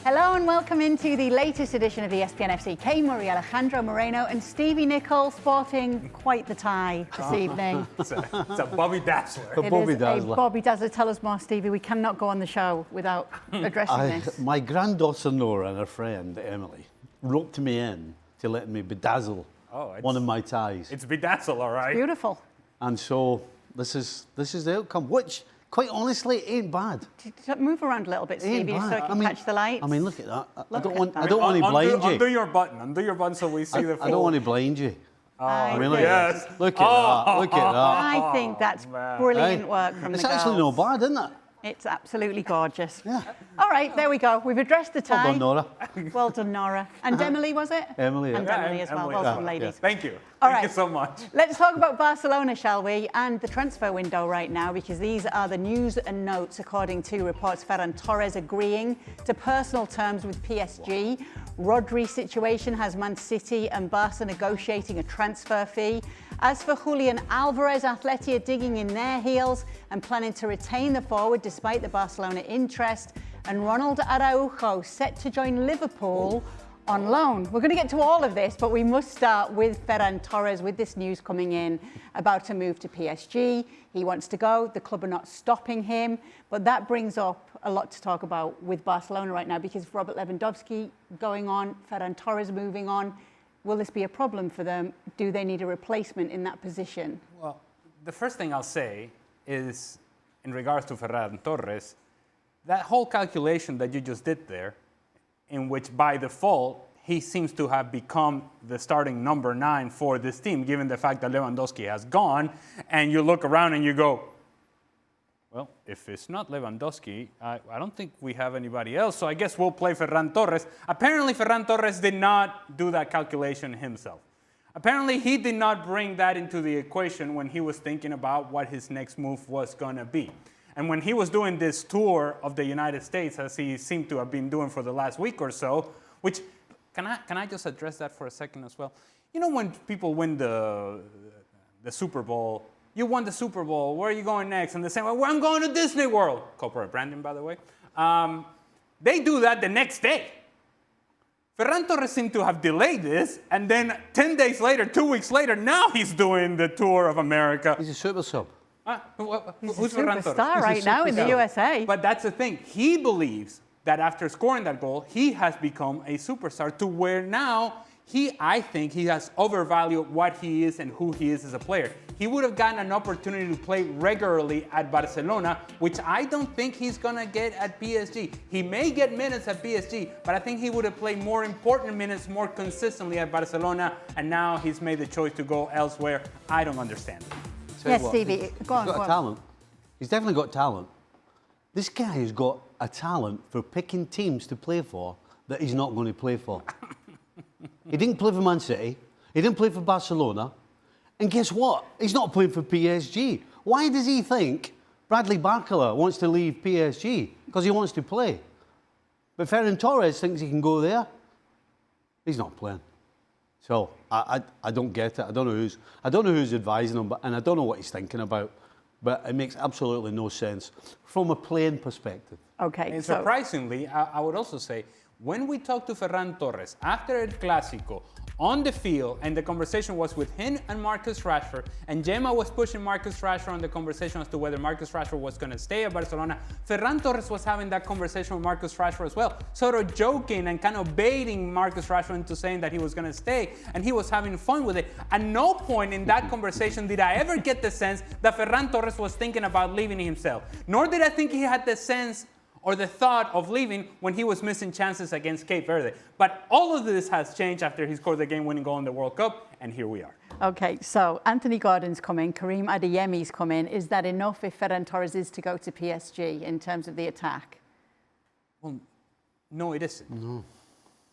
Hello and welcome into the latest edition of ESPN FC. Kay Murray, Alejandro Moreno and Stevie Nicol sporting quite the tie this evening. It's a Bobby Dazzler. It is a Bobby Dazzler. Tell us more, Stevie. We cannot go on the show without addressing this. My granddaughter Nora and her friend Emily roped me in to let me bedazzle one of my ties. It's bedazzle, all right. Beautiful. And so this is the outcome, which quite honestly ain't bad. Move around a little bit, Stevie, so I can catch the light. I mean, look at that. I don't want to blind you. Undo your button so we see the full. I don't want to blind you. I mean, yes. Look at that. Look at that. I think that's brilliant work from the girls. It's actually not bad, isn't it? It's absolutely gorgeous. Yeah. All right, there we go. We've addressed the tie. Well done, Nora. Well done, Nora. And Emily, was it? Emily, yeah. And Emily as well. Emily. Well done, ladies. Yeah. Thank you. All Thank right. you so much. Let's talk about Barcelona, shall we? And the transfer window right now, because these are the news and notes according to reports. Ferran Torres agreeing to personal terms with PSG. Rodri's situation has Man City and Barca negotiating a transfer fee. As for Julian Alvarez, Atleti are digging in their heels and planning to retain the forward despite the Barcelona interest. And Ronald Araujo set to join Liverpool on loan. We're going to get to all of this, but we must start with Ferran Torres, with this news coming in about to move to PSG. He wants to go. The club are not stopping him. But that brings up a lot to talk about with Barcelona right now, because Robert Lewandowski going on, Ferran Torres moving on. Will this be a problem for them? Do they need a replacement in that position? Well, the first thing I'll say is, in regards to Ferran Torres, that whole calculation that you just did there, in which by default, he seems to have become the starting number 9 for this team, given the fact that Lewandowski has gone, and you look around and you go, well, if it's not Lewandowski, I don't think we have anybody else, so I guess we'll play Ferran Torres. Apparently, Ferran Torres did not do that calculation himself. Apparently, he did not bring that into the equation when he was thinking about what his next move was going to be. And when he was doing this tour of the United States, as he seemed to have been doing for the last week or so, which, can I just address that for a second as well? You know, when people win the Super Bowl, you won the Super Bowl, where are you going next? And they say, well, I'm going to Disney World. Corporate branding, by the way. They do that the next day. Ferran Torres seemed to have delayed this, and then 10 days later, 2 weeks later, now he's doing the tour of America. He's a super sub. He's a superstar right now in the USA. But that's the thing. He believes that after scoring that goal, he has become a superstar, to where now I think he has overvalued what he is and who he is as a player. He would have gotten an opportunity to play regularly at Barcelona, which I don't think he's going to get at PSG. He may get minutes at PSG, but I think he would have played more important minutes more consistently at Barcelona, and now he's made the choice to go elsewhere. I don't understand it. Yes, Stevie, go on. He's got talent. He's definitely got talent. This guy has got a talent for picking teams to play for that he's not going to play for. He didn't play for Man City. He didn't play for Barcelona. And guess what? He's not playing for PSG. Why does he think Bradley Barcola wants to leave PSG? Because he wants to play. But Ferran Torres thinks he can go there. He's not playing. So I don't get it. I don't know who's advising him, and I don't know what he's thinking about. But it makes absolutely no sense from a playing perspective. Okay. And surprisingly, I would also say, when we talked to Ferran Torres after El Clásico on the field, and the conversation was with him and Marcus Rashford, and Gemma was pushing Marcus Rashford on the conversation as to whether Marcus Rashford was going to stay at Barcelona, Ferran Torres was having that conversation with Marcus Rashford as well, sort of joking and kind of baiting Marcus Rashford into saying that he was going to stay, and he was having fun with it. At no point in that conversation did I ever get the sense that Ferran Torres was thinking about leaving himself, nor did I think he had the sense or the thought of leaving when he was missing chances against Cape Verde. But all of this has changed after he scored the game-winning goal in the World Cup, and here we are. Okay, so Anthony Gordon's coming, Karim Adeyemi's coming. Is that enough if Ferran Torres is to go to PSG in terms of the attack? Well, no, it isn't.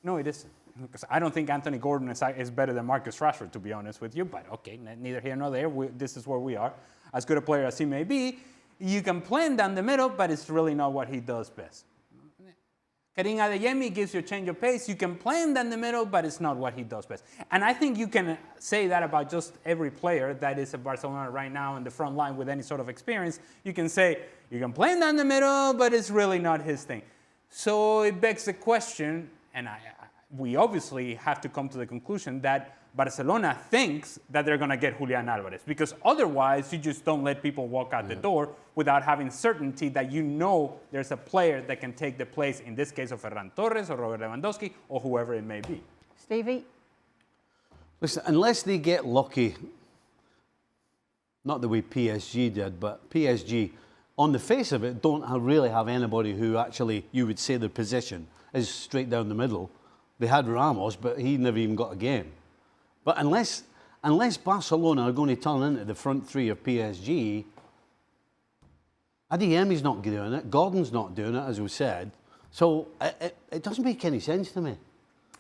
No, it isn't. Because I don't think Anthony Gordon is better than Marcus Rashford, to be honest with you. But okay, neither here nor there. This is where we are. As good a player as he may be, you can play him down the middle, but it's really not what he does best. Karim Adeyemi gives you a change of pace. You can play him down the middle, but it's not what he does best. And I think you can say that about just every player that is at Barcelona right now in the front line with any sort of experience. You can say, you can play him down the middle, but it's really not his thing. So it begs the question, and we obviously have to come to the conclusion that Barcelona thinks that they're going to get Julian Alvarez, because otherwise you just don't let people walk out the door without having certainty that you know there's a player that can take the place, in this case of Ferran Torres or Robert Lewandowski or whoever it may be. Stevie? Listen, unless they get lucky, not the way PSG did, but PSG, on the face of it, don't really have anybody who actually, you would say, their position is straight down the middle. They had Ramos, but he never even got a game. But unless Barcelona are going to turn into the front three of PSG, Adeyemi's not doing it, Gordon's not doing it, as we said. So it doesn't make any sense to me.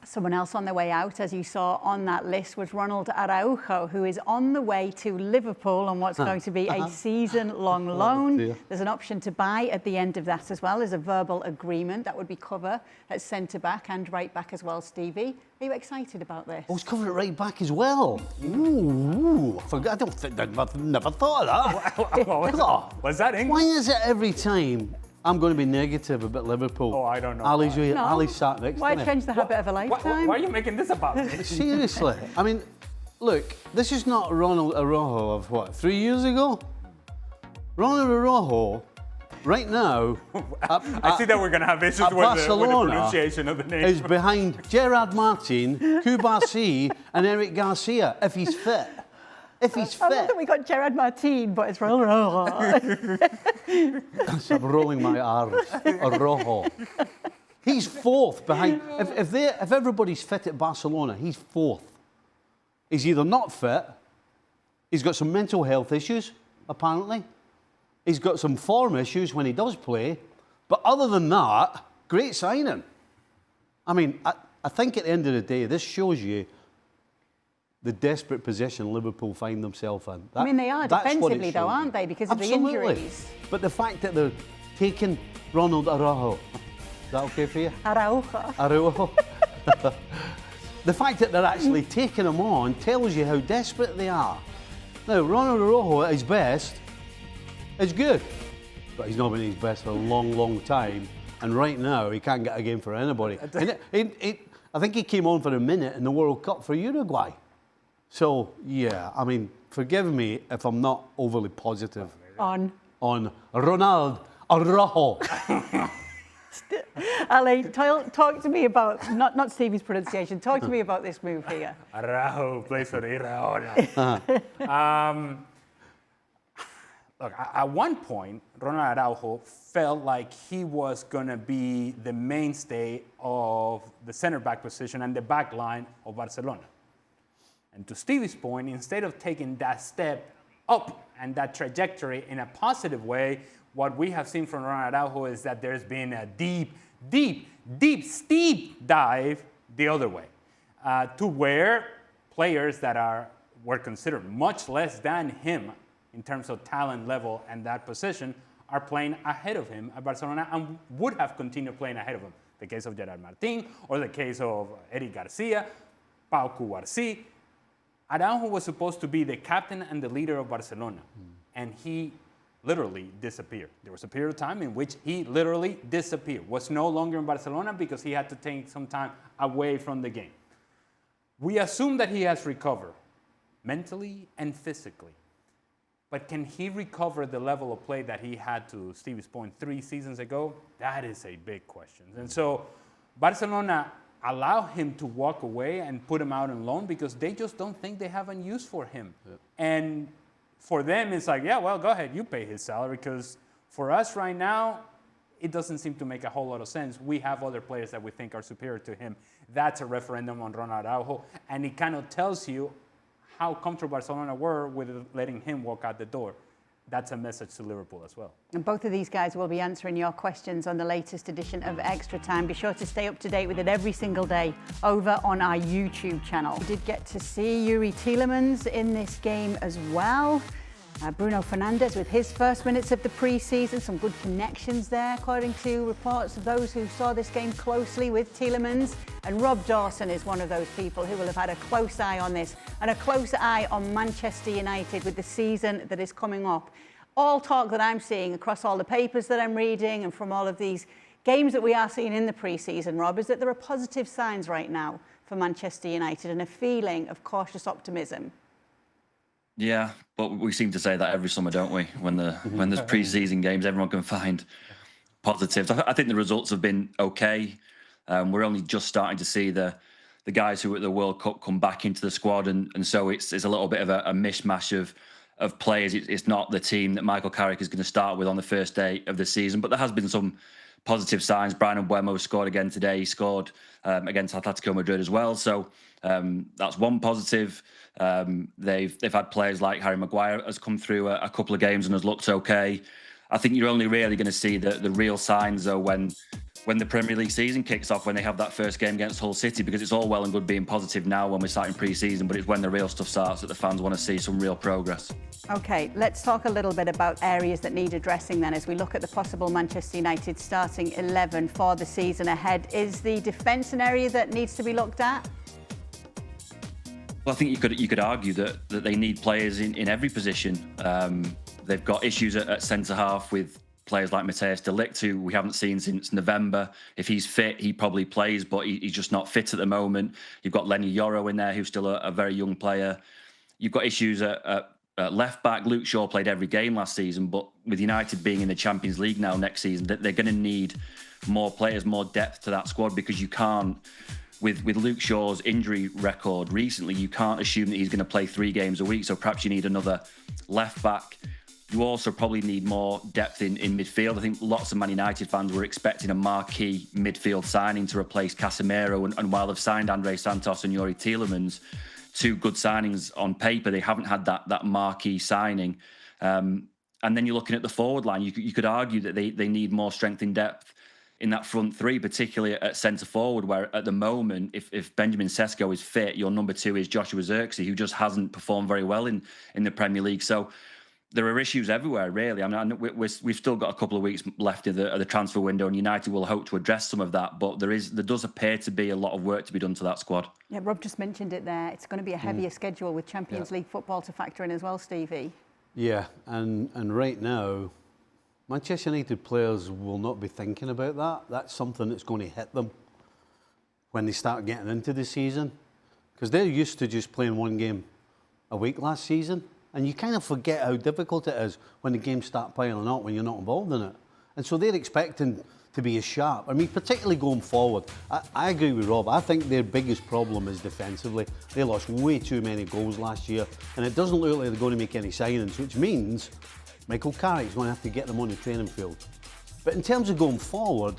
Someone else on the way out, as you saw on that list, was Ronald Araujo, who is on the way to Liverpool on what's going to be a season-long loan. Dear. There's an option to buy at the end of that as well. There's a verbal agreement that would be cover at centre-back and right-back as well, Stevie. Are you excited about this? Oh, he's covering it right back as well. Ooh, I forgot. I don't think I've never thought of that. Was that English? Why is it every time I'm going to be negative about Liverpool? Oh, I don't know. Ali's No. sat next Why to me. change the habit of a lifetime? Why are you making this about me? Seriously. I mean, look, this is not Ronald Araujo of what, 3 years ago? Ronald Araujo, right now, I see that we're going to have issues with the pronunciation of the name. is behind Gerard Martin, Koubarsi, and Eric Garcia, if he's fit. If he's I love fit. that we got Gerard Martin, but it's Araujo. I'm rolling my R's. Araujo. He's fourth behind. If everybody's fit at Barcelona, he's fourth. He's either not fit, he's got some mental health issues, apparently. He's got some form issues when he does play. But other than that, great signing. I mean, I think at the end of the day, this shows you the desperate position Liverpool find themselves in. I mean, they are that's what it defensively, though, shows you. aren't they? Because of the Absolutely. injuries. But the fact that they're taking Ronald Araujo, is that okay for you? Araujo. Araujo. The fact that they're actually taking him on tells you how desperate they are. Now, Ronald Araujo at his best is good, but he's not been at his best for a long, long time. And right now, he can't get a game for anybody. I think he came on for a minute in the World Cup for Uruguay. So, yeah, I mean, forgive me if I'm not overly positive on Ronald Araujo. Ali, talk to me about, not Stevie's pronunciation, talk to me about this move here. Araujo plays for Iraola. Look, at one point, Ronald Araujo felt like he was going to be the mainstay of the center-back position and the back line of Barcelona. And to Stevie's point, instead of taking that step up and that trajectory in a positive way, what we have seen from Ronald Araujo is that there's been a steep dive the other way, to where players that were considered much less than him in terms of talent level and that position are playing ahead of him at Barcelona and would have continued playing ahead of him. The case of Gerard Martin or the case of Eric Garcia, Pau Koubarsi. Araujo was supposed to be the captain and the leader of Barcelona, and he literally disappeared. There was a period of time in which he literally disappeared, was no longer in Barcelona because he had to take some time away from the game. We assume that he has recovered mentally and physically, but can he recover the level of play that he had, to Stevie's point, 3 seasons ago? That is a big question. And so Barcelona allow him to walk away and put him out on loan because they just don't think they have a use for him. Yeah. And for them, it's like, yeah, well, go ahead, you pay his salary, because for us right now, it doesn't seem to make a whole lot of sense. We have other players that we think are superior to him. That's a referendum on Ronald Araujo, and it kind of tells you how comfortable Barcelona were with letting him walk out the door. That's a message to Liverpool as well. And both of these guys will be answering your questions on the latest edition of Extra Time. Be sure to stay up to date with it every single day over on our YouTube channel. We did get to see Yuri Tielemans in this game as well. Bruno Fernandes with his first minutes of the pre-season. Some good connections there, according to reports of those who saw this game closely with Tielemans. And Rob Dawson is one of those people who will have had a close eye on this and a close eye on Manchester United with the season that is coming up. All talk that I'm seeing across all the papers that I'm reading and from all of these games that we are seeing in the pre-season, Rob, is that there are positive signs right now for Manchester United and a feeling of cautious optimism. Yeah, but we seem to say that every summer, don't we? When there's pre-season games, everyone can find positives. I think the results have been okay. We're only just starting to see the guys who were at the World Cup come back into the squad, and so it's a little bit of a mishmash of players. It's not the team that Michael Carrick is going to start with on the first day of the season, but there has been some positive signs. Brian Mbeumo scored again today. He scored against Atletico Madrid as well. So that's one positive. They've had players like Harry Maguire has come through a couple of games and has looked okay. I think you're only really going to see the real signs though when the Premier League season kicks off, when they have that first game against Hull City, because it's all well and good being positive now when we're starting pre-season, but it's when the real stuff starts that the fans want to see some real progress. OK, let's talk a little bit about areas that need addressing then as we look at the possible Manchester United starting 11 for the season ahead. Is the defence an area that needs to be looked at? Well, I think you could argue that they need players in every position. They've got issues at centre-half with players like Matthijs de Ligt, who we haven't seen since November. If he's fit, he probably plays, but he's just not fit at the moment. You've got Lenny Yoro in there, who's still a very young player. You've got issues at left back. Luke Shaw played every game last season, but with United being in the Champions League now next season, they're going to need more players, more depth to that squad, because you can't, with Luke Shaw's injury record recently, you can't assume that he's going to play 3 games a week. So perhaps you need another left back. You also probably need more depth in midfield. I think lots of Man United fans were expecting a marquee midfield signing to replace Casemiro. And while they've signed André Santos and Yuri Tielemans, 2 good signings on paper, they haven't had that marquee signing. And then you're looking at the forward line. You could argue that they need more strength in depth in that front 3, particularly at centre forward, where at the moment, if Benjamin Sesko is fit, your number 2 is Joshua Zirkzee, who just hasn't performed very well in the Premier League. So there are issues everywhere, really. I mean, we've still got a couple of weeks left of the transfer window, and United will hope to address some of that. But there does appear to be a lot of work to be done to that squad. Yeah, Rob just mentioned it there. It's going to be a heavier schedule with Champions League football to factor in as well, Stevie. Yeah, and right now, Manchester United players will not be thinking about that. That's something that's going to hit them when they start getting into the season, because they're used to just playing 1 game a week last season. And you kind of forget how difficult it is when the games start piling up when you're not involved in it. And so they're expecting to be as sharp. I mean, particularly going forward. I agree with Rob. I think their biggest problem is defensively. They lost way too many goals last year, and it doesn't look like they're going to make any signings, which means Michael Carrick's going to have to get them on the training field. But in terms of going forward,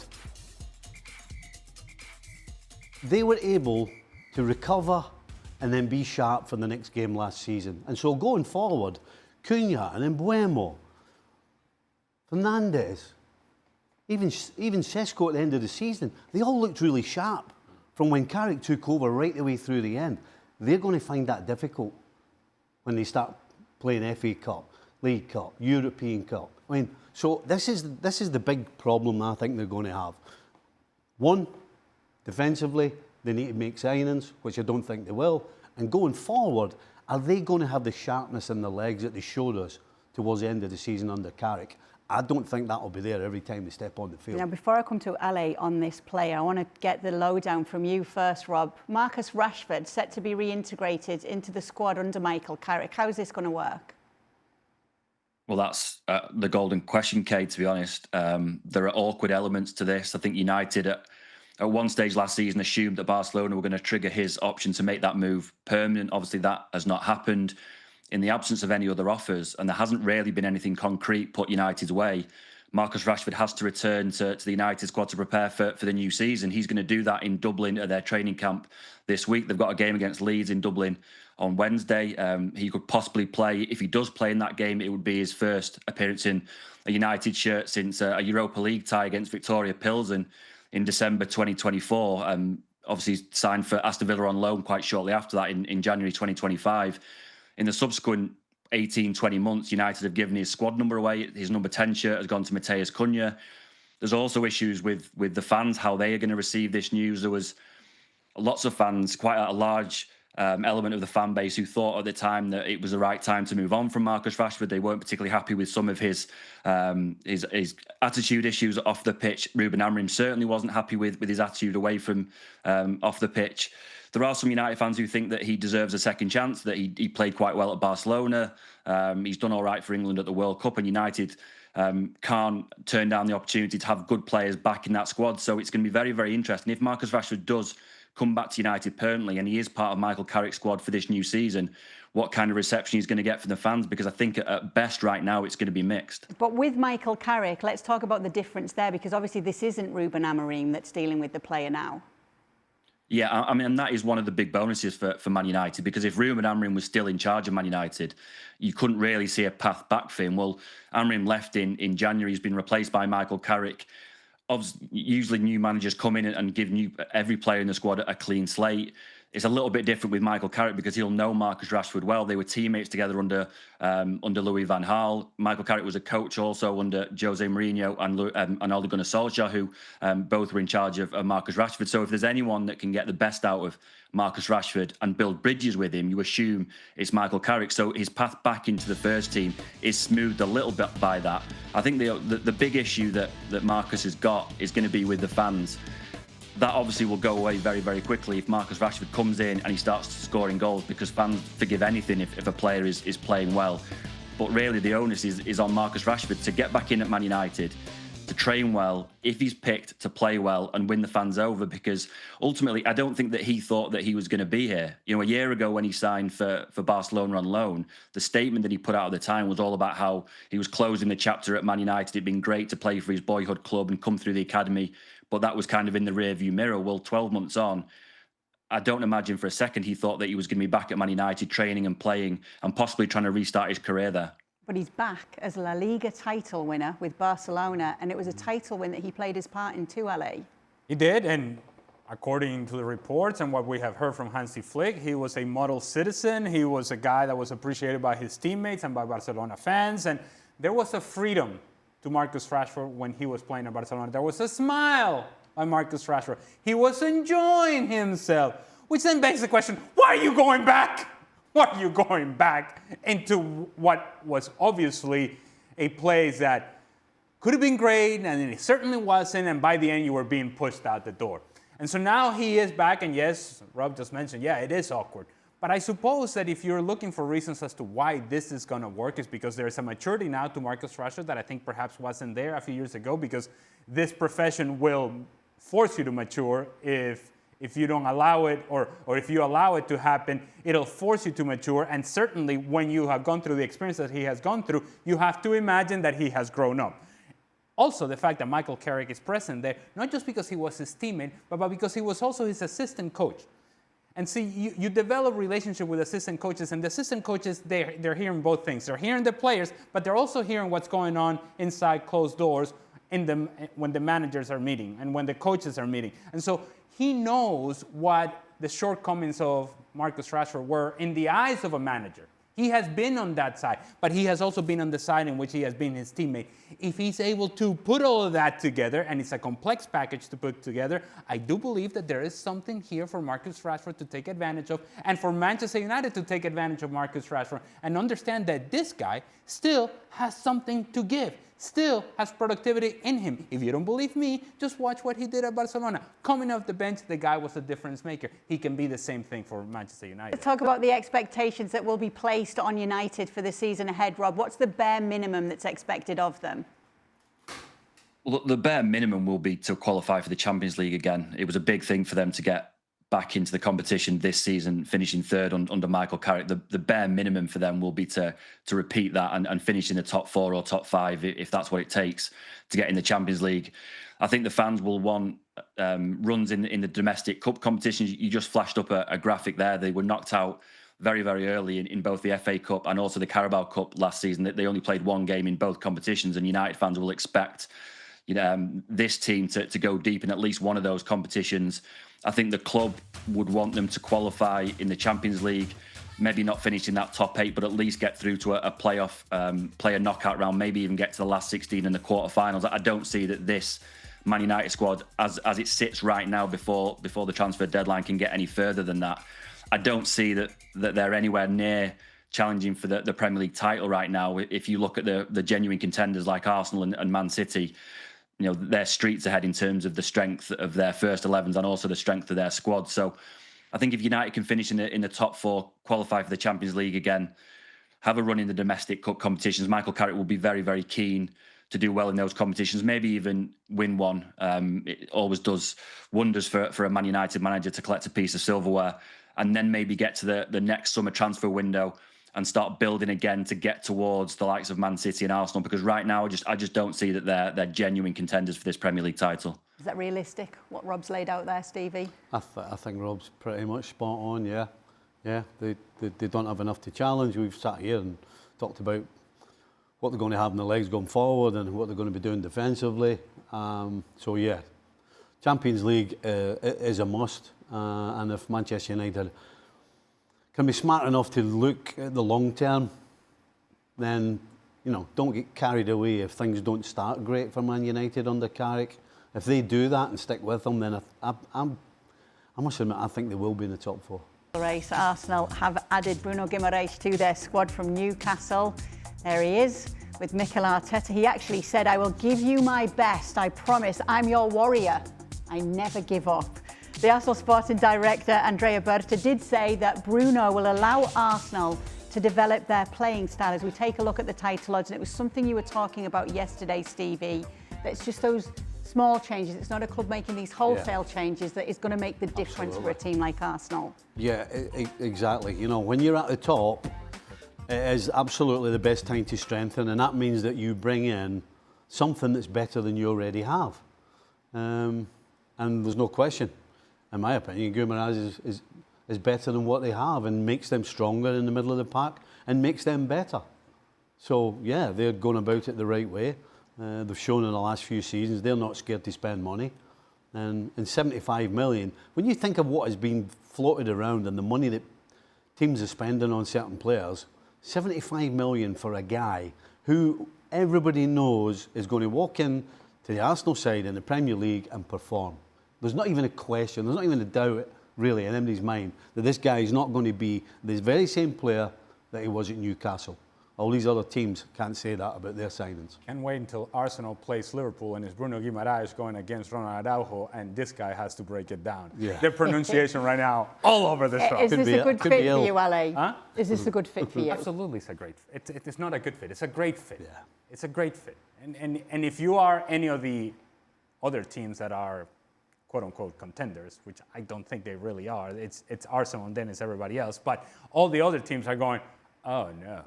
they were able to recover and then be sharp for the next game last season. And so going forward, Cunha and Mbeumo, Fernandes, even Sesko at the end of the season, they all looked really sharp from when Carrick took over right the way through the end. They're going to find that difficult when they start playing FA Cup, League Cup, European Cup. I mean, so this is the big problem I think they're going to have. 1, defensively, they need to make signings, which I don't think they will. And going forward, are they going to have the sharpness in the legs that they showed us towards the end of the season under Carrick? I don't think that will be there every time they step on the field. Now, before I come to Ale on this player, I want to get the lowdown from you first, Rob. Marcus Rashford set to be reintegrated into the squad under Michael Carrick. How is this going to work? Well, that's the golden question, Kate, to be honest. There are awkward elements to this. I think United at one stage last season assumed that Barcelona were going to trigger his option to make that move permanent. Obviously, that has not happened in the absence of any other offers, and there hasn't really been anything concrete put United's way. Marcus Rashford has to return to the United squad to prepare for the new season. He's going to do that in Dublin at their training camp this week. They've got a game against Leeds in Dublin on Wednesday. He could possibly play. If he does play in that game, it would be his first appearance in a United shirt since a Europa League tie against Victoria Pilsen in December 2024. Obviously signed for Aston Villa on loan quite shortly after that in January 2025. In the subsequent 18, 20 months, United have given his squad number away. His number 10 shirt has gone to Matthias Cunha. There's also issues with the fans, how they are going to receive this news. There was lots of fans, quite a large element of the fan base who thought at the time that it was the right time to move on from Marcus Rashford. They weren't particularly happy with some of his attitude issues off the pitch. Ruben Amorim certainly wasn't happy with his attitude away from off the pitch. There are some United fans who think that he deserves a second chance, that he played quite well at Barcelona. He's done all right for England at the World Cup, and United can't turn down the opportunity to have good players back in that squad. So it's going to be very, very interesting. If Marcus Rashford does come back to United permanently, and he is part of Michael Carrick's squad for this new season, what kind of reception he's going to get from the fans, because I think at best right now it's going to be mixed. But with Michael Carrick, let's talk about the difference there, because obviously this isn't Ruben Amorim that's dealing with the player now. Yeah, I mean, and that is one of the big bonuses for Man United, because if Ruben Amorim was still in charge of Man United, you couldn't really see a path back for him. Well, Amorim left in January. He's been replaced by Michael Carrick. Usually new managers come in and give every player in the squad a clean slate. It's a little bit different with Michael Carrick because he'll know Marcus Rashford well. They were teammates together under Louis van Gaal. Michael Carrick was a coach also under Jose Mourinho and Ole Gunnar Solskjaer, who both were in charge of Marcus Rashford. So if there's anyone that can get the best out of Marcus Rashford and build bridges with him, you assume it's Michael Carrick. So his path back into the first team is smoothed a little bit by that. I think the big issue that Marcus has got is going to be with the fans. That obviously will go away very, very quickly if Marcus Rashford comes in and he starts scoring goals, because fans forgive anything if a player is playing well. But really the onus is on Marcus Rashford to get back in at Man United, to train well, if he's picked, to play well and win the fans over, because ultimately I don't think that he thought that he was going to be here. You know, a year ago when he signed for Barcelona on loan, the statement that he put out at the time was all about how he was closing the chapter at Man United. It'd been great to play for his boyhood club and come through the academy, but that was kind of in the rearview mirror. Well, 12 months on, I don't imagine for a second he thought that he was going to be back at Man United training and playing and possibly trying to restart his career there. But he's back as La Liga title winner with Barcelona, and it was a title win that he played his part in too, LA. He did, and according to the reports and what we have heard from Hansi Flick, he was a model citizen. He was a guy that was appreciated by his teammates and by Barcelona fans, and there was a freedom to Marcus Rashford when he was playing at Barcelona. There was a smile on Marcus Rashford. He was enjoying himself, which then begs the question, why are you going back? Why are you going back into what was obviously a place that could have been great, and it certainly wasn't, and by the end you were being pushed out the door. And so now he is back, and yes, Rob just mentioned, yeah, it is awkward. But I suppose that if you're looking for reasons as to why this is going to work, is because there is a maturity now to Marcus Rashford that I think perhaps wasn't there a few years ago, because this profession will force you to mature if you don't allow it, or if you allow it to happen, it'll force you to mature. And certainly when you have gone through the experience that he has gone through, you have to imagine that he has grown up. Also, the fact that Michael Carrick is present there, not just because he was his teammate, but because he was also his assistant coach. And see, you develop relationship with assistant coaches, and the assistant coaches, they're hearing both things. They're hearing the players, but they're also hearing what's going on inside closed doors when the managers are meeting and when the coaches are meeting. And so he knows what the shortcomings of Marcus Rashford were in the eyes of a manager. He has been on that side, but he has also been on the side in which he has been his teammate. If he's able to put all of that together, and it's a complex package to put together, I do believe that there is something here for Marcus Rashford to take advantage of, and for Manchester United to take advantage of Marcus Rashford and understand that this guy still has something to give, still has productivity in him. If you don't believe me, just watch what he did at Barcelona. Coming off the bench, the guy was a difference maker. He can be the same thing for Manchester United. Let's talk about the expectations that will be placed on United for the season ahead, Rob. What's the bare minimum that's expected of them? Well, the bare minimum will be to qualify for the Champions League again. It was a big thing for them to get back into the competition this season, finishing third under Michael Carrick. The bare minimum for them will be to repeat that and finish in the top 4 or top 5 if that's what it takes to get in the Champions League. I think the fans will want runs in the domestic cup competitions. You just flashed up a graphic there. They were knocked out very, very early in both the FA Cup and also the Carabao Cup last season. They only played one game in both competitions, and United fans will expect this team to go deep in at least one of those competitions. I think the club would want them to qualify in the Champions League, maybe not finish in that top 8, but at least get through to a playoff, play a knockout round, maybe even get to the last 16 in the quarterfinals. I don't see that this Man United squad, as it sits right now before the transfer deadline, can get any further than that. I don't see that they're anywhere near challenging for the Premier League title right now. If you look at the genuine contenders like Arsenal and Man City, you know, they're streets ahead in terms of the strength of their first 11s and also the strength of their squad. So I think if United can finish in the top four, qualify for the Champions League again, have a run in the domestic cup competitions, Michael Carrick will be very, very keen to do well in those competitions, maybe even win one. It always does wonders for a Man United manager to collect a piece of silverware and then maybe get to the next summer transfer window and start building again to get towards the likes of Man City and Arsenal, because right now I just don't see that they're genuine contenders for this Premier League title. Is that realistic, what Rob's laid out there, Stevie? I think Rob's pretty much spot on, yeah. Yeah, they don't have enough to challenge. We've sat here and talked about what they're going to have in the legs going forward and what they're going to be doing defensively. So, yeah, Champions League is a must. And if Manchester United can be smart enough to look at the long term, then, you know, don't get carried away if things don't start great for Man United under Carrick. If they do that and stick with them, then I must admit, I think they will be in the top four. Race. Arsenal have added Bruno Guimaraes to their squad from Newcastle. There he is with Mikel Arteta. He actually said, "I will give you my best. I promise. I'm your warrior. I never give up." The Arsenal sporting director, Andrea Berta, did say that Bruno will allow Arsenal to develop their playing style. As we take a look at the title odds, and it was something you were talking about yesterday, Stevie, that it's just those small changes. It's not a club making these wholesale changes that is going to make the difference for a team like Arsenal. Yeah, exactly. You know, when you're at the top, it is absolutely the best time to strengthen, and that means that you bring in something that's better than you already have. And there's no question, in my opinion, Guimaraes is better than what they have and makes them stronger in the middle of the pack and makes them better. So, yeah, they're going about it the right way. They've shown in the last few seasons they're not scared to spend money. And 75 million, when you think of what has been floated around and the money that teams are spending on certain players, 75 million for a guy who everybody knows is going to walk in to the Arsenal side in the Premier League and perform. There's not even a question, there's not even a doubt really in anybody's mind that this guy is not going to be the very same player that he was at Newcastle. All these other teams can't say that about their signings. Can't wait until Arsenal plays Liverpool and it's Bruno Guimaraes going against Ronald Araujo and this guy has to break it down. Yeah. The pronunciation right now all over the show. Is this a good fit for you, Ale? Huh? Is this a good fit for you? Absolutely, it's a great fit. It's not a good fit, it's a great fit. Yeah. It's a great fit. And if you are any of the other teams that are quote-unquote contenders, which I don't think they really are, it's Arsenal and then it's everybody else, but all the other teams are going, oh no.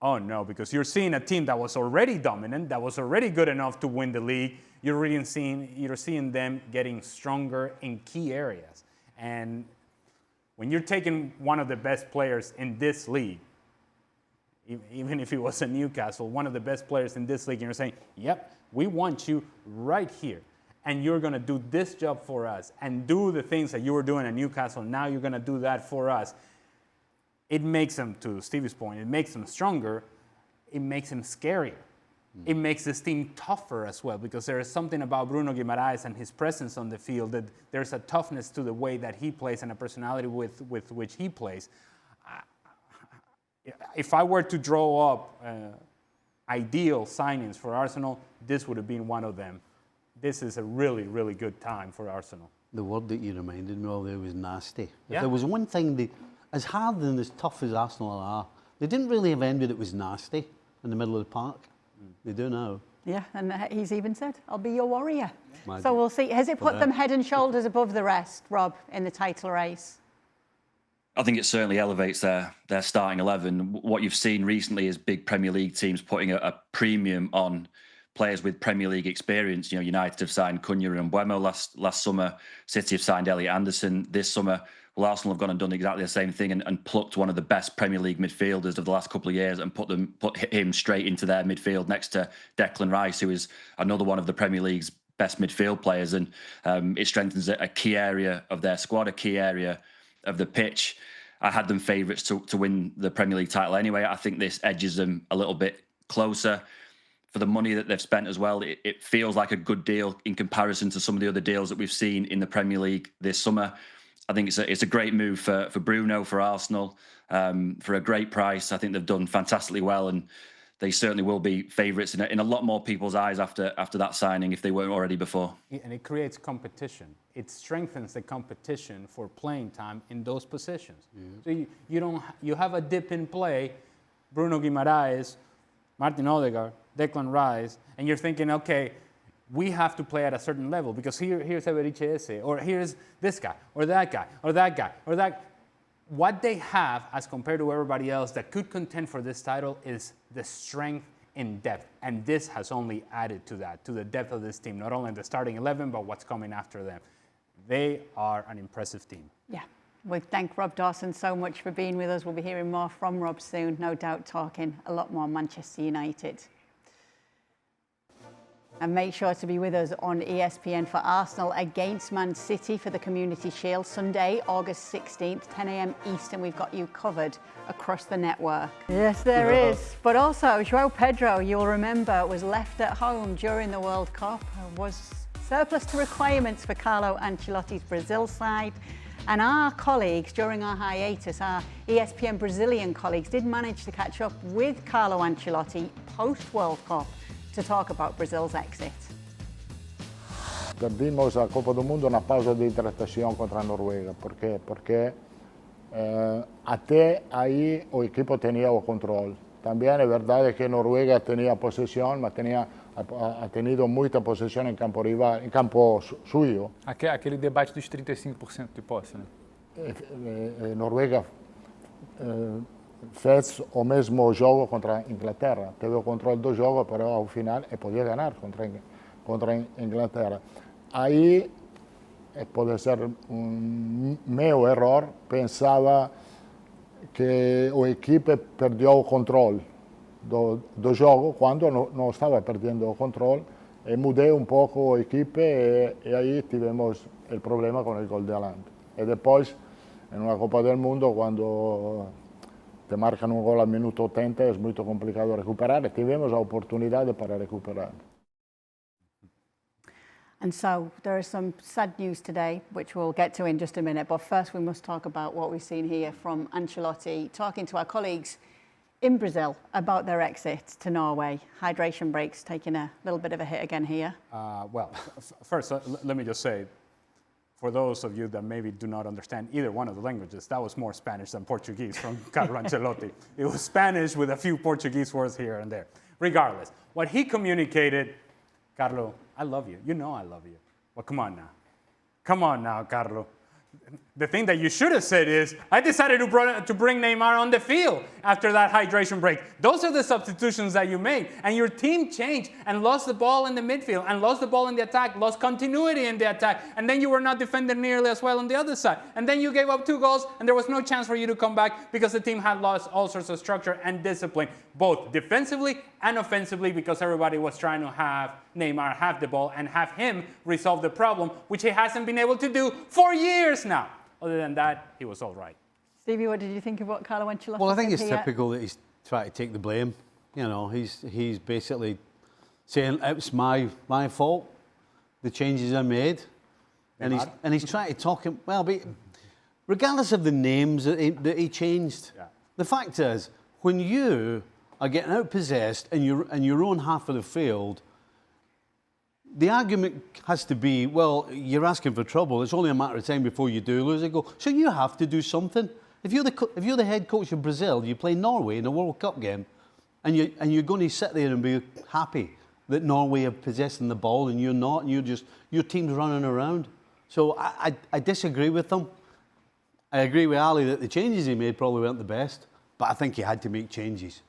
Oh no, because you're seeing a team that was already dominant, that was already good enough to win the league. You're seeing them getting stronger in key areas. And when you're taking one of the best players in this league, even if it was a Newcastle, one of the best players in this league, and you're saying, yep, we want you right here. And you're going to do this job for us and do the things that you were doing at Newcastle. Now you're going to do that for us. It makes them, to Stevie's point, it makes them stronger. It makes them scarier. It makes this team tougher as well, because there is something about Bruno Guimaraes and his presence on the field that there's a toughness to the way that he plays and a personality with which he plays. If I were to draw up ideal signings for Arsenal, this would have been one of them. This is a really, really good time for Arsenal. The word that you reminded me of there was nasty. Yeah. If there was one thing, as hard and as tough as Arsenal are, they didn't really have anybody that was nasty in the middle of the park. They do now. Yeah, and he's even said, I'll be your warrior. Magic. So we'll see. Has it put them head and shoulders above the rest, Rob, in the title race? I think it certainly elevates their starting 11. What you've seen recently is big Premier League teams putting a premium on players with Premier League experience. You know, United have signed Cunha and Mbeumo last summer. City have signed Elliot Anderson this summer. Well, Arsenal have gone and done exactly the same thing and plucked one of the best Premier League midfielders of the last couple of years and put him straight into their midfield next to Declan Rice, who is another one of the Premier League's best midfield players. And it strengthens a key area of their squad, a key area of the pitch. I had them favourites to win the Premier League title anyway. I think this edges them a little bit closer. For the money that they've spent as well, it feels like a good deal in comparison to some of the other deals that we've seen in the Premier League this summer. I think it's a great move for Bruno, for Arsenal, for a great price. I think they've done fantastically well, and they certainly will be favourites in a lot more people's eyes after that signing if they weren't already before. And it creates competition. It strengthens the competition for playing time in those positions. So you have a dip in play, Bruno Guimaraes, Martin Odegaard, Declan Rice, and you're thinking, okay, we have to play at a certain level because here's Everiche Eze, or here's this guy, or that guy, or that guy, or that. What they have as compared to everybody else that could contend for this title is the strength in depth. And this has only added to that, to the depth of this team, not only the starting 11, but what's coming after them. They are an impressive team. Yeah. We thank Rob Dawson so much for being with us. We'll be hearing more from Rob soon, no doubt talking a lot more Manchester United. And make sure to be with us on ESPN for Arsenal against Man City for the Community Shield, Sunday, August 16th, 10 a.m. Eastern. We've got you covered across the network. Yes, there is. But also, João Pedro, you'll remember, was left at home during the World Cup, was surplus to requirements for Carlo Ancelotti's Brazil side. And our colleagues, during our hiatus, our ESPN Brazilian colleagues, did manage to catch up with Carlo Ancelotti post-World Cup to talk about Brazil's exit. Perdimos a Copa do Mundo na pausa de hidratação contra a Noruega. ¿Por qué? Porque até aí o equipo tenía o control. También es verdad que Noruega tenía posesión, pero ha tenido muita posesión en campo rival, en campo suyo. Aquele debate dos 35% de posse, né? Noruega fez o mesmo jogo contra a Inglaterra. Teve o controle do jogo, mas ao final podia ganhar contra a Inglaterra. Aí pode ser meu erro, pensava que a equipe perdeu o controle do jogo quando não estava perdendo o controle. E mudei um pouco a equipe e aí tivemos o problema com o gol de Haaland. E depois, em uma Copa do Mundo, quando te marcan un gol al minuto 80, es muy complicado recuperar. Tivemos a oportunidad para recuperar. And so there is some sad news today, which we'll get to in just a minute. But first, we must talk about what we've seen here from Ancelotti, talking to our colleagues in Brazil about their exit to Norway. Hydration breaks taking a little bit of a hit again here. First, let me just say, for those of you that maybe do not understand either one of the languages, that was more Spanish than Portuguese from Carlo Ancelotti. It was Spanish with a few Portuguese words here and there. Regardless, what he communicated, Carlo, I love you. You know I love you. Well, come on now. Come on now, Carlo. The thing that you should have said is, I decided to bring Neymar on the field after that hydration break. Those are the substitutions that you made. And your team changed and lost the ball in the midfield and lost the ball in the attack, lost continuity in the attack. And then you were not defending nearly as well on the other side. And then you gave up 2 goals and there was no chance for you to come back because the team had lost all sorts of structure and discipline, both defensively and offensively, because everybody was trying to have Neymar have the ball and have him resolve the problem, which he hasn't been able to do for years now. Other than that, he was all right. Stevie, what did you think of what Carlo Ancelotti said? Well, I think it's typical that he's trying to take the blame. You know, he's basically saying it's my fault. The changes I made, and he's trying to talk him. Well, but regardless of the names that he changed, the fact is, when you are getting outpossessed in your own half of the field, the argument has to be, well, you're asking for trouble. It's only a matter of time before you do lose a goal. So you have to do something. If you're the head coach of Brazil, you play Norway in a World Cup game, and you're going to sit there and be happy that Norway are possessing the ball and you're not, and your team's running around. So I disagree with them. I agree with Ali that the changes he made probably weren't the best, but I think he had to make changes.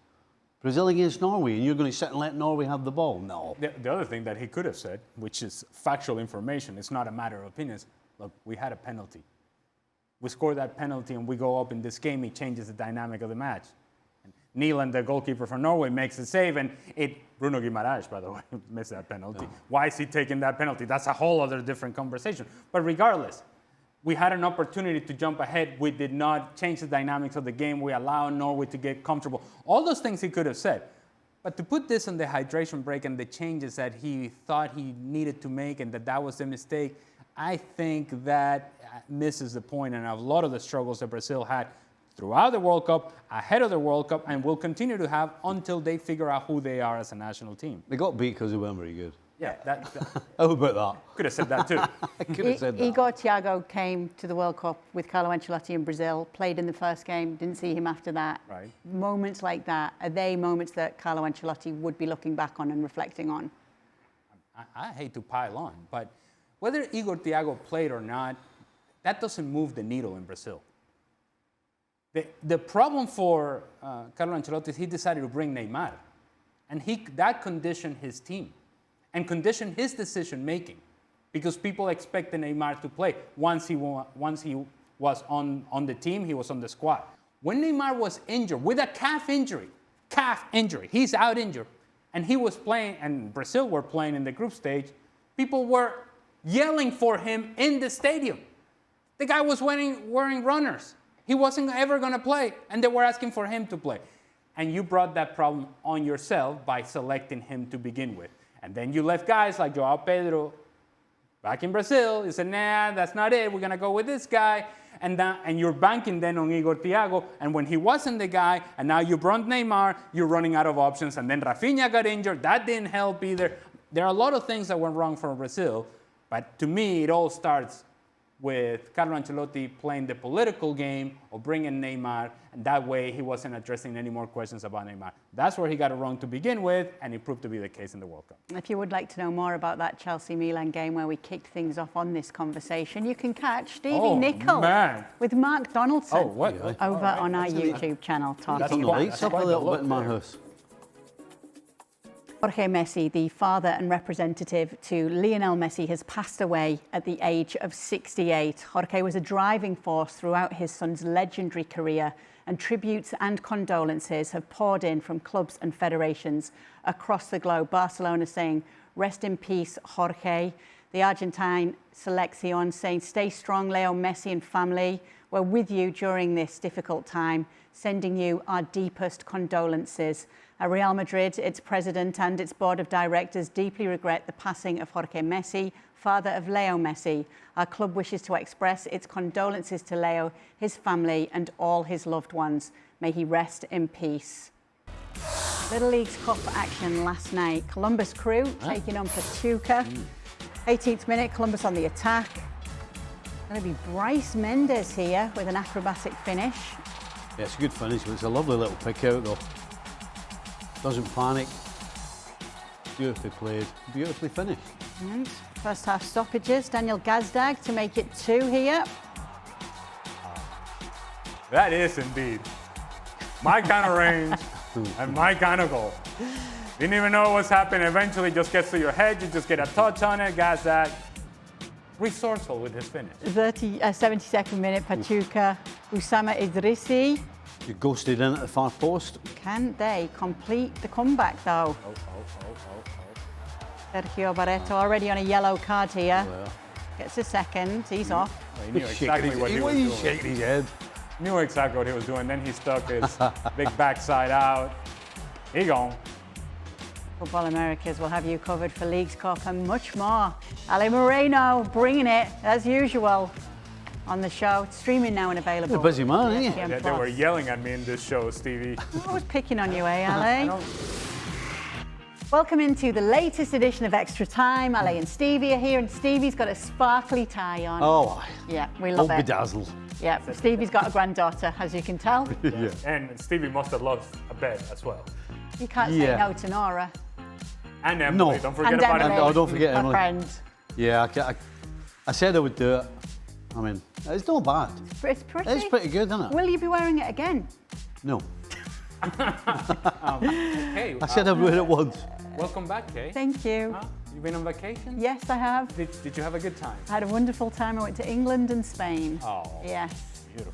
Brazil against Norway, and you're going to sit and let Norway have the ball? No. The other thing that he could have said, which is factual information, it's not a matter of opinions, look, we had a penalty. We score that penalty and we go up in this game, it changes the dynamic of the match. And Neeland, the goalkeeper for Norway, makes the save, and Bruno Guimaraes, by the way, missed that penalty. No. Why is he taking that penalty? That's a whole other different conversation. But regardless, we had an opportunity to jump ahead. We did not change the dynamics of the game. We allowed Norway to get comfortable. All those things he could have said. But to put this on the hydration break and the changes that he thought he needed to make and that was the mistake, I think that misses the point and a lot of the struggles that Brazil had throughout the World Cup, ahead of the World Cup, and will continue to have until they figure out who they are as a national team. They got beat because they weren't very good. Yeah, How about that? could have said that too. I could have said that. Igor Thiago came to the World Cup with Carlo Ancelotti in Brazil, played in the first game, didn't see him after that. Right. Moments like that, are they moments that Carlo Ancelotti would be looking back on and reflecting on? I hate to pile on, but whether Igor Thiago played or not, that doesn't move the needle in Brazil. The problem for Carlo Ancelotti is he decided to bring Neymar, and that conditioned his team and conditioned his decision making, because people expected Neymar to play. Once he was on the team, he was on the squad. When Neymar was injured with a calf injury, he's out injured, and he was playing, and Brazil were playing in the group stage, people were yelling for him in the stadium. The guy was wearing runners. He wasn't ever going to play, and they were asking for him to play. And you brought that problem on yourself by selecting him to begin with. And then you left guys like João Pedro back in Brazil. You said, nah, that's not it. We're going to go with this guy. And you're banking then on Igor Thiago. And when he wasn't the guy, and now you brought Neymar, you're running out of options. And then Rafinha got injured. That didn't help either. There are a lot of things that went wrong for Brazil. But to me, it all starts with Carlo Ancelotti playing the political game of bringing Neymar, and that way he wasn't addressing any more questions about Neymar. That's where he got it wrong to begin with, and it proved to be the case in the World Cup. If you would like to know more about that Chelsea-Milan game where we kicked things off on this conversation, you can catch Stevie Nicol with Mark Donaldson over on our YouTube channel. Turn the lights up a little bit in my house. Jorge Messi, the father and representative to Lionel Messi, has passed away at the age of 68. Jorge was a driving force throughout his son's legendary career, and tributes and condolences have poured in from clubs and federations across the globe. Barcelona saying, rest in peace, Jorge. The Argentine Selección saying, stay strong, Leo Messi and family. We're with you during this difficult time, sending you our deepest condolences. Real Madrid, its president and its board of directors deeply regret the passing of Jorge Messi, father of Leo Messi. Our club wishes to express its condolences to Leo, his family and all his loved ones. May he rest in peace. Little League's Cup action last night. Columbus Crew taking on Pachuca. 18th minute, Columbus on the attack. Going to be Bryce Mendes here with an acrobatic finish. Yeah, it's a good finish, but it's a lovely little pick out though. Doesn't panic. Beautifully played, beautifully finished. And first half stoppages. Daniel Gazdag to make it 2 here. That is indeed my kind of range and my kind of goal. Didn't even know what was happening. Eventually just gets to your head. You just get a touch on it. Gazdag, resourceful with his finish. 72nd minute, Pachuca. Usama Idrissi. You ghosted in at the far post. Can they complete the comeback though? Sergio Barreto already on a yellow card here. Gets a second, he's off. He knew exactly what he was doing. He's shaking his head. Knew exactly what he was doing. Then he stuck his big backside out. He gone. Football Americas will have you covered for Leagues Cup and much more. Ale Moreno bringing it as usual on the show. It's streaming now and available. You're a busy man, aren't you? ESPN They were Plus. yelling at me in this show, Stevie. I was picking on you, Ale? Welcome into the latest edition of Extra Time. Ale and Stevie are here, and Stevie's got a sparkly tie on. Oh, Yeah, we all love it. bedazzled. Yeah, Stevie's got a granddaughter, as you can tell. Yeah. And Stevie must have loved a bed as well. You can't say no to Nora. And Emily, No. don't forget And about Emily, Emily. Oh, don't forget my Emily. friend. Yeah, I said I would do it. I mean, it's not bad. It's pretty. It's pretty good, isn't it? Will you be wearing it again? No. Hey, I said I'd wear it once. welcome back, Kay. Thank you. Huh? You been on vacation? Yes, I have. Did you have a good time? I had a wonderful time. I went to England and Spain. Oh, Yes. beautiful.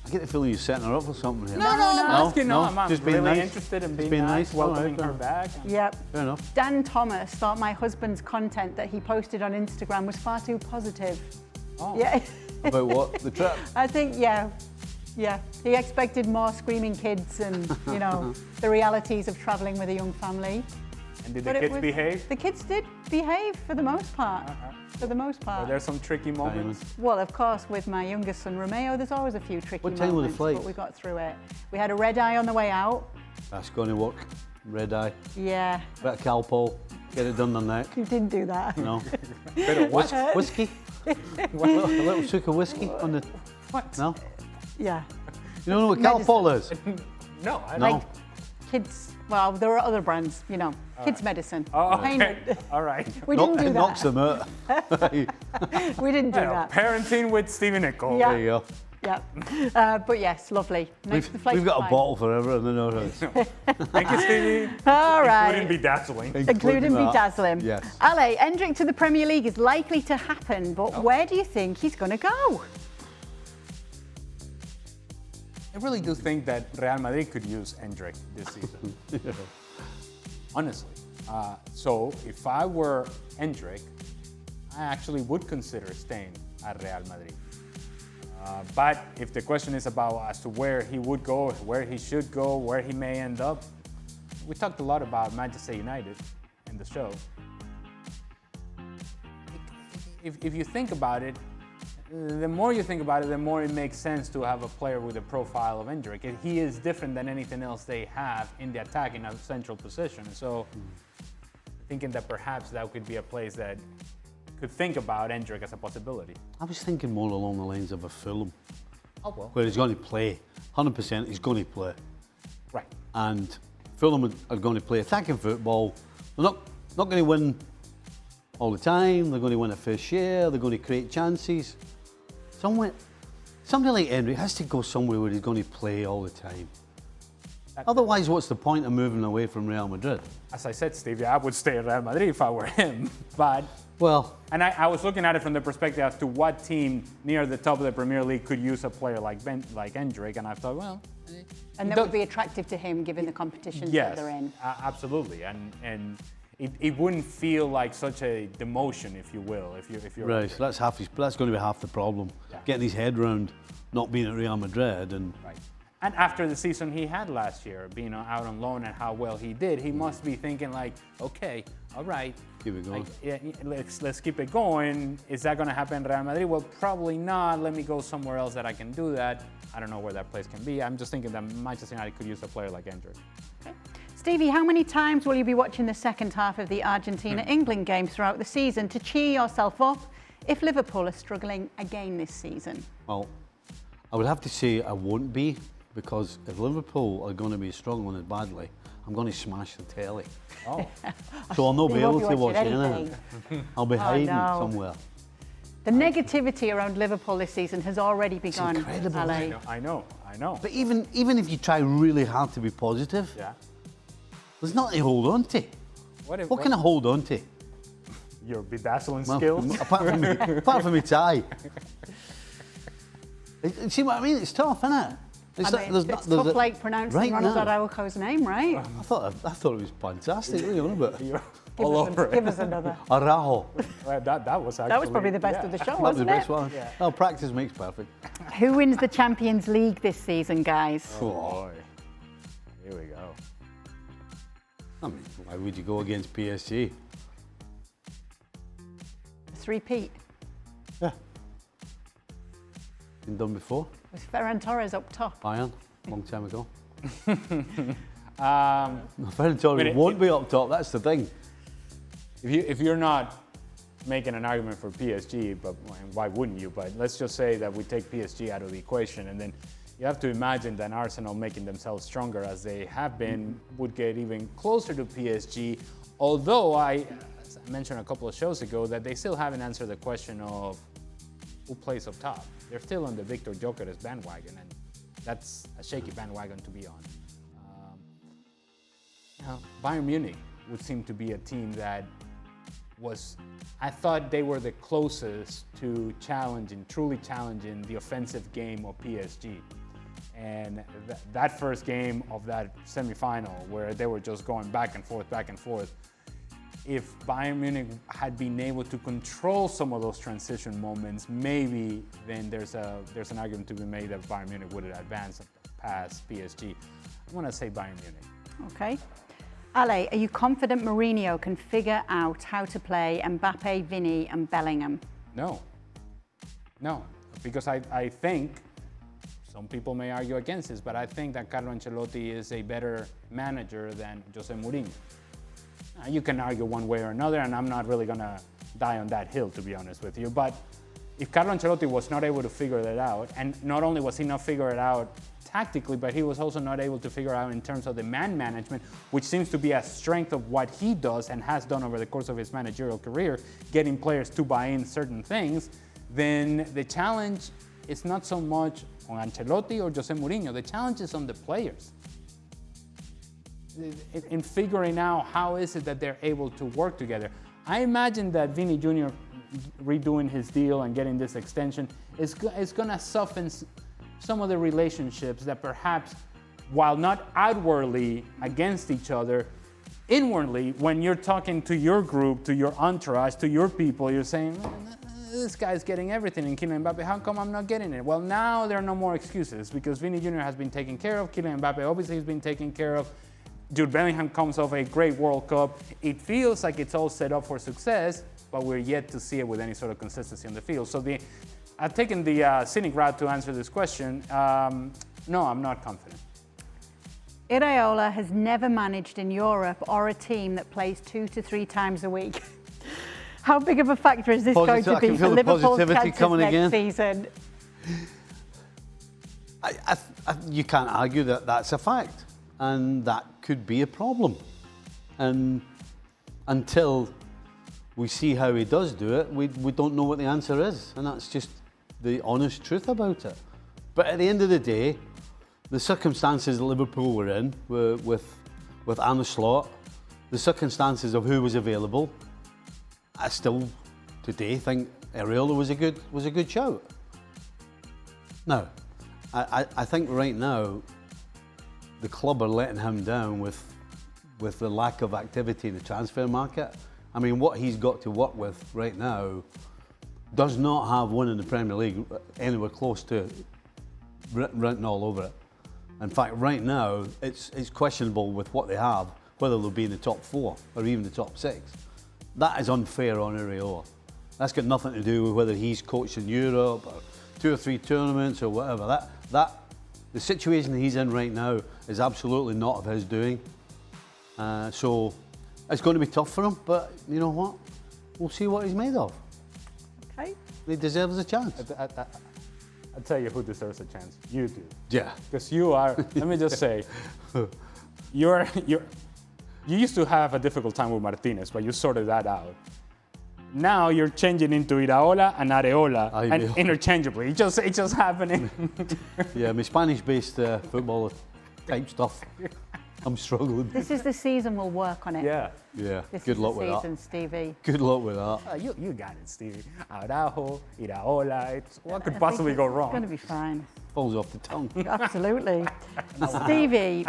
I get the feeling you're setting her up for something here. I'm asking. no, I'm just being really nice. interested in Just being being nice, nice. welcoming All her right, back. Yep. Fair enough. Dan Thomas thought my husband's content that he posted on Instagram was far too positive. Oh. Yeah. About what? The trip? I think, yeah. He expected more screaming kids and, the realities of traveling with a young family. And did But the it kids was- behave? The kids did behave for the most part. For the most Were part. there some tricky moments? Well, of course, with my youngest son Romeo, there's always a few tricky What time moments, was the but flight? we got through it. We had a red eye on the way out. That's going to work. Red eye. Yeah, Bit of Calpol. Get it done on neck. you didn't do that. No. Bit of what? Whiskey? a little sugar whiskey on the. What? No? Yeah, You don't know what Medicine. Calpol is? No. No. like kids. Well, there are other brands, you know, kids medicine. Oh, Pain- okay. All right. We didn't do It knocks that. them out. We didn't do Yeah, that. parenting with Stevie Nicol. Yeah. There you go. Yeah, but yes, lovely. Nice, the flight's We've got a fine. bottle for everyone in our house. Thank you, Stevie. All right. Wouldn't be dazzling. Including that. bedazzling. Yes. Ale, Endrick to the Premier League is likely to happen, but where do you think he's going to go? I really do think that Real Madrid could use Endrick this season. Honestly. So if I were Endrick, I actually would consider staying at Real Madrid. But if the question is about as to where he would go, where he should go, where he may end up, we talked a lot about Manchester United in the show. If you think about it, the more you think about it, the more it makes sense to have a player with a profile of Endrick. He is different than anything else they have in the attack in a central position. So thinking that perhaps that could be a place that could think about Endrick as a possibility. I was thinking more along the lines of a Fulham, Oh, well. where he's going to play. 100% he's going to play. Right. And Fulham are going to play attacking football. They're not going to win all the time. They're going to win a fair share. They're going to create chances. Somebody like Endrick has to go somewhere where he's going to play all the time. Otherwise, what's the point of moving away from Real Madrid? As I said, Stevie, I would stay at Real Madrid if I were him. But Well, and I was looking at it from the perspective as to what team near the top of the Premier League could use a player like Endrick, and I thought, well, And that would be attractive to him given the competitions yes, that they're in. Absolutely, and it wouldn't feel like such a demotion, if you will, if you're right, so that's going to be half the problem. Yeah. Getting his head round not being at Real Madrid and right. And after the season he had last year, being out on loan and how well he did, he must be thinking like, okay, all right, keep it going. like, yeah, let's keep it going. Is that going to happen in Real Madrid? Well, probably not. Let me go somewhere else that I can do that. I don't know where that place can be. I'm just thinking that Manchester United could use a player like Endrick. Okay. Stevie, how many times will you be watching the second half of the Argentina-England game throughout the season to cheer yourself up if Liverpool are struggling again this season? Well, I would have to say I won't be, because if Liverpool are going to be struggling as badly, I'm going to smash the telly. Oh, So I'll not You be won't able be to watch watching anything. I'll be hiding no. somewhere. The negativity around Liverpool this season has already begun. incredible, Ale. I know. But even if you try really hard to be positive, Yeah. there's nothing to hold on to. What can I hold on to? Your bedazzling Well, skills? apart from my tie. You see what I mean? It's tough, isn't it? It's tough like pronouncing right Ronald now. Araujo's name, right? I thought it was fantastic. What are you on about? You're all over it. Give us another. Araujo. Well, that was actually... That was probably the best of the show, That'd be wasn't the best it? one. Well, practice makes perfect. Who wins the Champions League this season, guys? Oh, boy. Here we go. I mean, why would you go against PSG? A three-peat. Yeah. Been done before. Was Ferran Torres up top? Bayern, long time ago. Um, Ferran Torres won't be up top, that's the thing. if you're not making an argument for PSG, but why wouldn't you? But let's just say that we take PSG out of the equation, and then you have to imagine that Arsenal, making themselves stronger as they have been, would get even closer to PSG. Although as I mentioned a couple of shows ago, that they still haven't answered the question of who plays up top. They're still on the Victor Gyökeres bandwagon, and that's a shaky bandwagon to be on. Bayern Munich would seem to be a team that I thought they were the closest to truly challenging the offensive game of PSG. And that first game of that semifinal, where they were just going back and forth, if Bayern Munich had been able to control some of those transition moments, maybe then there's an argument to be made that Bayern Munich would have advanced past PSG. I'm going to say Bayern Munich. Okay. Ale, are you confident Mourinho can figure out how to play Mbappe, Vini and Bellingham? No, because I think, some people may argue against this, but I think that Carlo Ancelotti is a better manager than Jose Mourinho. You can argue one way or another, and I'm not really going to die on that hill, to be honest with you. But if Carlo Ancelotti was not able to figure that out, and not only was he not figure it out tactically, but he was also not able to figure out in terms of the man management, which seems to be a strength of what he does and has done over the course of his managerial career, getting players to buy in certain things, then the challenge is not so much on Ancelotti or Jose Mourinho. The challenge is on the players. In figuring out how is it that they're able to work together. I imagine that Vini Jr. redoing his deal and getting this extension is going to soften some of the relationships that perhaps, while not outwardly against each other, inwardly, when you're talking to your group, to your entourage, to your people, you're saying, this guy's getting everything in Kylian Mbappe, how come I'm not getting it? Well, now there are no more excuses because Vini Jr. has been taken care of, Kylian Mbappe obviously has been taken care of, Jude Bellingham comes off a great World Cup. It feels like it's all set up for success, but we're yet to see it with any sort of consistency on the field. So I've taken the cynic route to answer this question. No, I'm not confident. Iraola has never managed in Europe or a team that plays 2 to 3 times a week. How big of a factor is this going to be for Liverpool's chances next season? You can't argue that that's a fact, and that could be a problem. And until we see how he does do it, we don't know what the answer is, and that's just the honest truth about it. But at the end of the day, the circumstances that Liverpool were in with Arne Slot, the circumstances of who was available, I still today think Iraola was a good shout. Now, I think right now the club are letting him down with the lack of activity in the transfer market. I mean, what he's got to work with right now does not have one in the Premier League anywhere close to written all over it. In fact, right now, it's questionable with what they have, whether they'll be in the top 4 or even the top 6. That is unfair on Iraola. That's got nothing to do with whether he's coached in Europe or 2 or 3 tournaments or whatever. The situation he's in right now is absolutely not of his doing. So it's going to be tough for him, but you know what? We'll see what he's made of. Okay. He deserves a chance. I'll tell you who deserves a chance. You do. Yeah. Because you are, let me just say, you used to have a difficult time with Martinez, but you sorted that out. Now you're changing into Iraola and Areola and interchangeably. It's just happening. Yeah, my Spanish-based football type stuff. I'm struggling. This is the season we'll work on it. Yeah. Yeah. This Good is luck the with season, that. Stevie. Good luck with that. You got it, Stevie. Araujo, Iraola. What could possibly go wrong? It's going to be fine. Falls off the tongue. Absolutely. Stevie,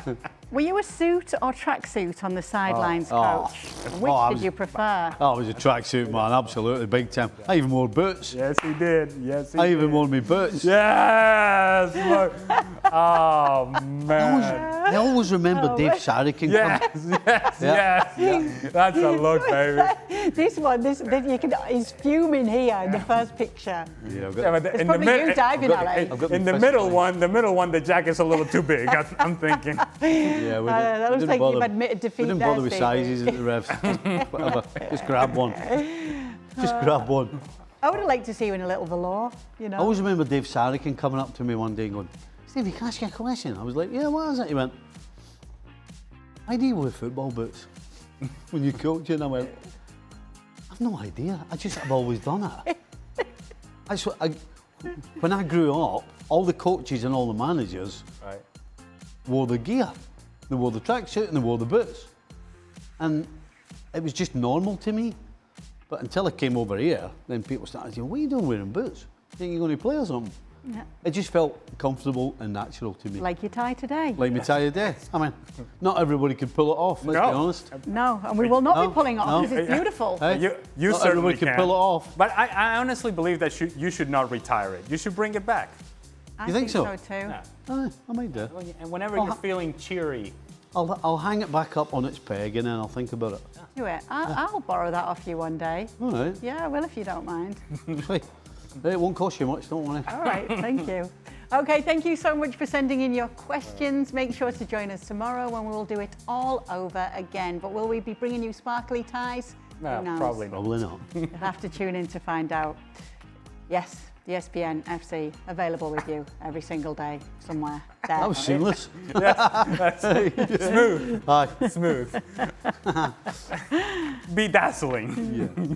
were you a suit or tracksuit on the sidelines, coach? Which did you prefer? I was a tracksuit man, absolutely, big time. I even wore boots. Yes, he did. Yes, he I did. even wore my boots. Yes! Look. Oh, man. I always remember Dave Sharrikin. Yes. That's a look, baby. This one, you can. He's fuming here in the first picture. Yeah, But It's probably you diving, Ale. In the middle one, the jacket's a little too big. I'm thinking. Yeah, That looks like you've admitted defeat. We didn't bother with sizes at the refs. Whatever. Just grab one. Just grab one. I would have liked to see you in a little velour, you know. I always remember Dave Sharrikin coming up to me one day and going, Stevie, can I ask you a question? I was like, yeah, what is it? He went, why do you wear football boots when you coach? And I went, I've no idea. I've always done it. When I grew up, all the coaches and all the managers wore the gear. They wore the tracksuit and they wore the boots. And it was just normal to me. But until I came over here, then people started saying, what are you doing wearing boots? Think you're going to play or something? Yeah. It just felt comfortable and natural to me. Like your tie today. Like my tie today. I mean, not everybody can pull it off, let's be honest. No, and we will not be pulling it off because it's beautiful. Hey, You not certainly everybody can pull it off. But I honestly believe that you should not retire it. You should bring it back. I You think so? too. Yeah. I might do. And whenever you're feeling cheery I'll hang it back up on its peg and then I'll think about it. Do it. I'll borrow that off you one day. All right. Yeah, I will if you don't mind. Hey, it won't cost you much, don't worry. All right, thank you. Okay, thank you so much for sending in your questions. Make sure to join us tomorrow when we'll do it all over again. But will we be bringing you sparkly ties? No, Who knows? probably not. Probably not. You'll have to tune in to find out. Yes, the ESPN FC available with you every single day somewhere. There. That was seamless. Smooth. Aye. Smooth. Be dazzling. Yeah.